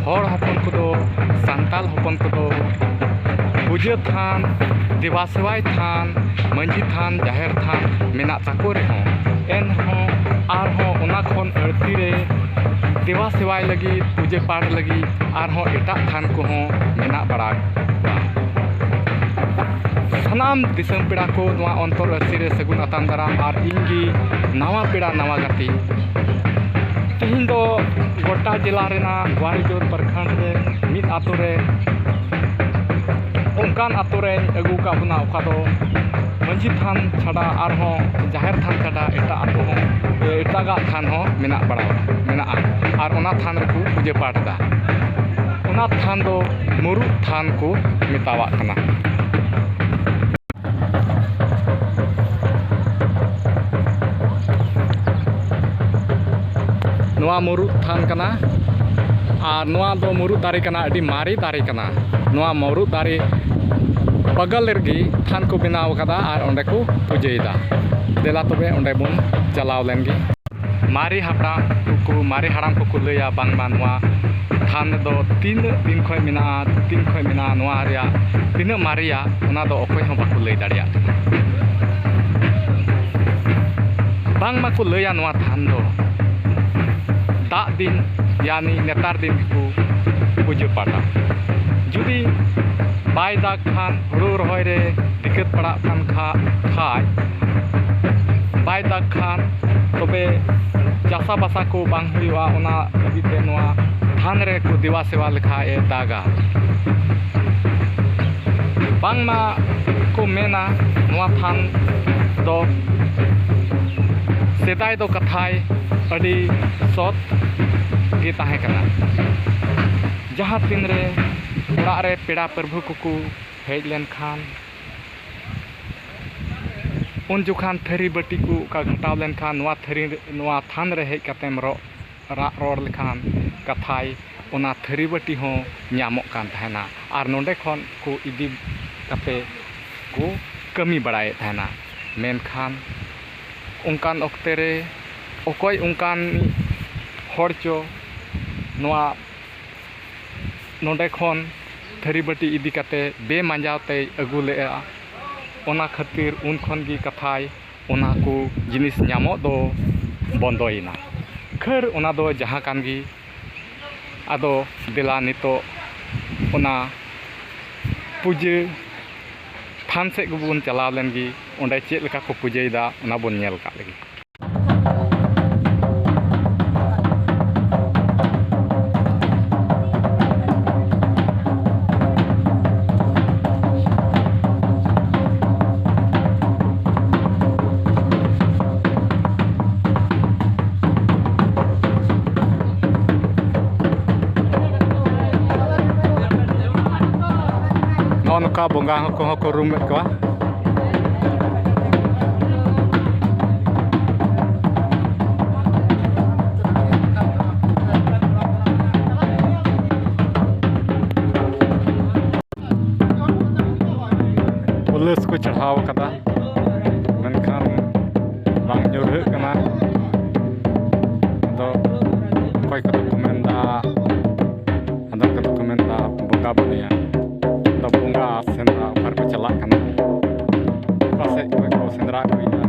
हर हपन को सांताल हपन को पूजा थान देवा सेवाय थान मंजी थान जाहेर थान मेना ताको रहो एनहों आरहों उना खन अड़ती रे देवा सेवाय लगी पूजा पाठ लगी आरहों एटा थान को मेना बड़ा सानाम दिसम पेड़ा को नवा अंतर राशि रे सगुन आताम दाराम और इंगी नवा पेड़ा नवा गति तेहिं दो गोटा जिला रेना वारीजोर प्रखंड रे मिद आतो रे उनकान आतो रे अगू का बुना ओका दो मंजी थान छाड़ा आरहों जाहेर थान छाड़ा एटा आतो हो एटागा थान हो मेना बड़ा मेना और ओना थान रे को पूजा पाठ दा ओना थान दो मुरु थान को मेतावा कना नवा मुरुद थान कना और नवा दो मुरुद दारे कना अडी मारी दारे कना नवा मुरुद दारे बगल रेगी थान को बनाव कदा और ओंडे को पूजेदा देला तबे ओंडे बुन चलाव लेनगी मारी हाड़ाम को लैया बांगमा नवा थान दो तीन दिन खय मेना नवा रिया तीन मारिया ओना दो अखय हं बाको लै दाड़िया बांगमा को लैया नवा थान दो दाग दिन यानी नेतार दिन को पूजा पाठा जुदी बाय दाग खान हुड़ू रहोय रे दिक्कत पड़ा खान खाय बाय दाग खान तबे चासा बासा को बांग हुआ ओना लगित रे नवा थान रे को देवा सेवा लेखा ए दागा बांगमा को मेना नवा थान दो सेदाय दो कथाय अड़ी सत गे ताहे कना जहाँ तीन रे ओड़ा रे पेड़ा प्रभु को हेज लेन खान उन जुखान थरी बटी को का घटाव लेन खान नवा थरी नवा थान रे हेज कतेम रोड़ लेखान कथाय ओना थरी बटी हो ᱧᱟᱢᱚᱜ कान थाना और नोंडे खन को इदी कते को कमी बड़ाए थाना मेनखान उनकान ओक्ते रे ओकोय उनकान हर चो नवा नोंडे खन थरी बटी इदी कते बे मांजावते अगू लेआ ओना खातिर उन खन गी कथाय ओना को जिनिस ᱧᱟᱢᱚᱜ दो बंदोयना खैर ओना दो जहाँ कान गी आदो दिला नितो ओना पूजे थान से गुबुन चलाव लेन गी ओंडे चेक लेका को पूजेदा ओना बोन नेल का लगी नौका बोंगा को रूम में को पुलिस को चढ़ाव कदा मनखान बांग ᱧᱩᱨᱦᱟᱹᱜ कना तो कोई को मेंदा अदम को मेंदा बोंगा बनिया बोंगा सेंद्रा ऊपर को चला कना पासे को सेंद्रा कोइदा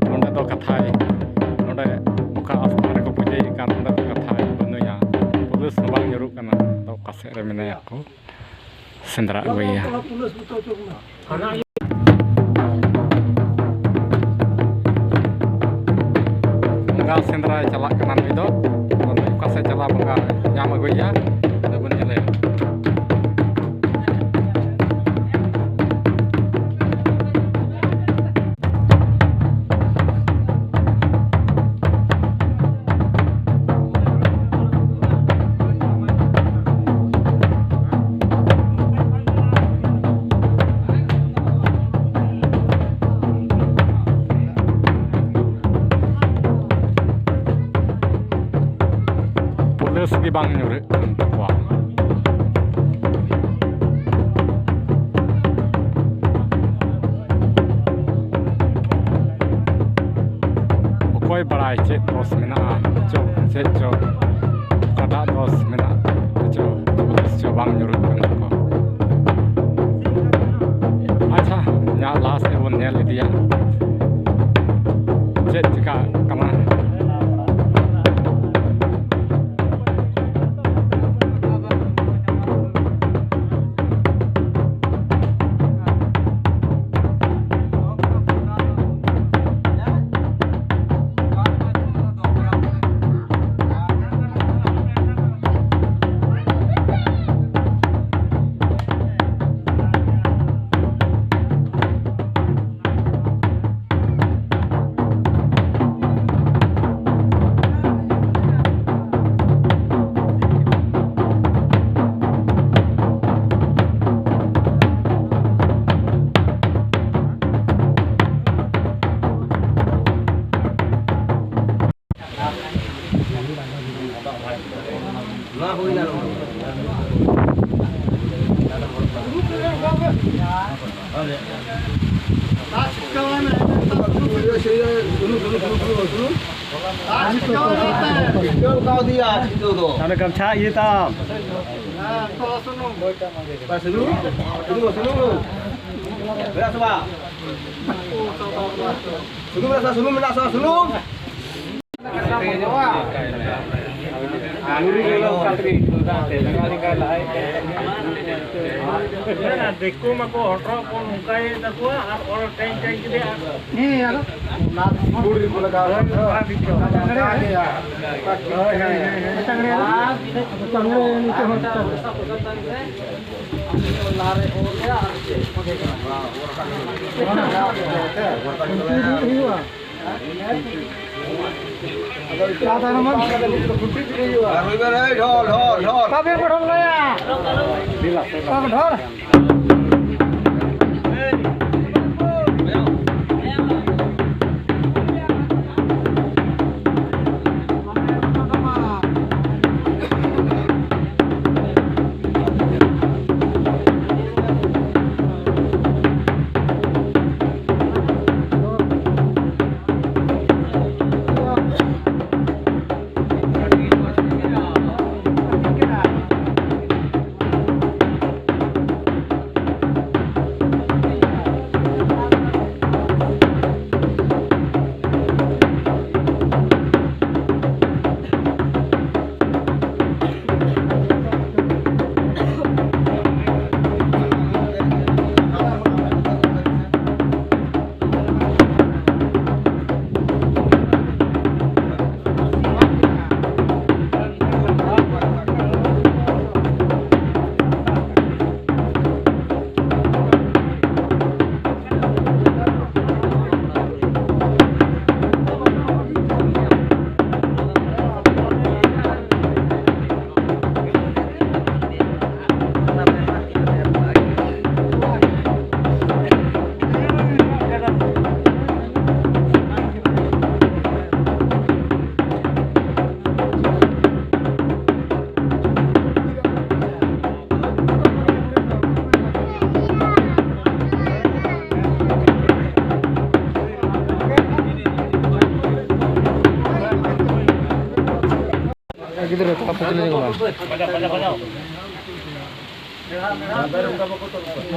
नोंडे दो कथाय नोंडे ओका आस्थान को पूजे कान नोंडे दो कथाय बनुया पुलिस बांग ᱧᱩᱨᱩᱜ कना तो पासे रे मेनाया को सेंद्रा कोइया बोंगा सेंद्रा चला कना नुई दो ओका से चला बोंगा ᱧᱟᱢ अगुया बन चले की बांग ᱧᱩᱨᱦᱟᱹᱜ ᱠᱟᱱ ᱛᱟᱠᱚᱣᱟ ᱚᱠᱚᱭ ᱵᱟᱲᱟᱭ ᱪᱮᱫ ᱫᱚᱥ ᱢᱮᱱᱟᱜᱼᱟ ᱪᱮᱫ ᱪᱚ ᱚᱠᱟᱴᱟᱜ ᱫᱚᱥ ᱢᱮᱱᱟᱜ ᱪᱚ bang nyurut kena ko. Acha, nya last e bon nyel idia. Chet chika kana. Ada kamcha hitam. देखो मको ऑटो को मुकाए तको और टैंक टैंक दे नहीं यार गुड़ी को लगा Gitu apa ini gua.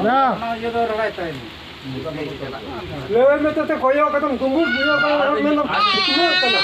Nah, lewe mete te koyo katong tunggu buyo kalau menang tunggu tala.